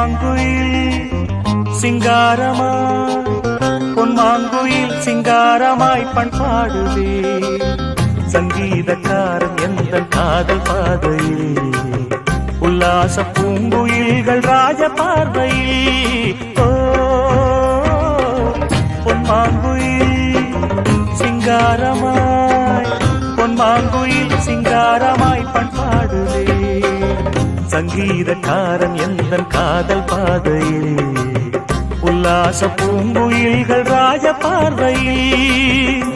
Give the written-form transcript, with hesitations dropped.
பொன்மாங்குயில் சிங்காரமாய் பொன்மாங்குயில் சிங்காரமாய் பண்பாடுவே சங்கீதக்காரன் எந்த காதல் பாதையில் உல்லாச பூங்குயில்கள் ராஜ பார்வையில் ஓ பொன்மாங்குயில் சிங்காரமாய் பொன்மாங்குயில் சிங்காரமாய் பண்பாடுவே சங்கீதக்காரன் எந்த காதல் பாதையில் உல்லாச பூங்குயில்கள் ராஜ பார்வையில்